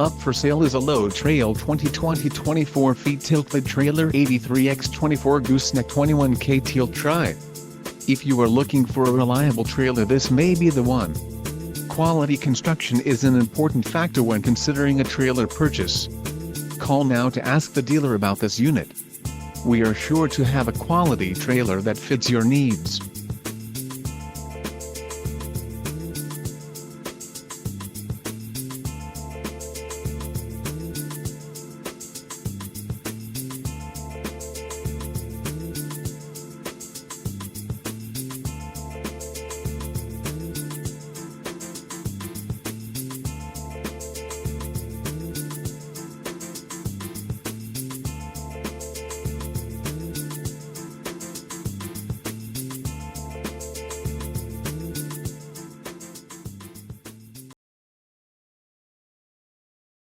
Up for sale is a low trail 2020 24 feet tiltbed trailer 83X24 Gooseneck 21K tilt drive. If you are looking for a reliable trailer, this may be the one. Quality construction is an important factor when considering a trailer purchase. Call now to ask the dealer about this unit. We are sure to have a quality trailer that fits your needs.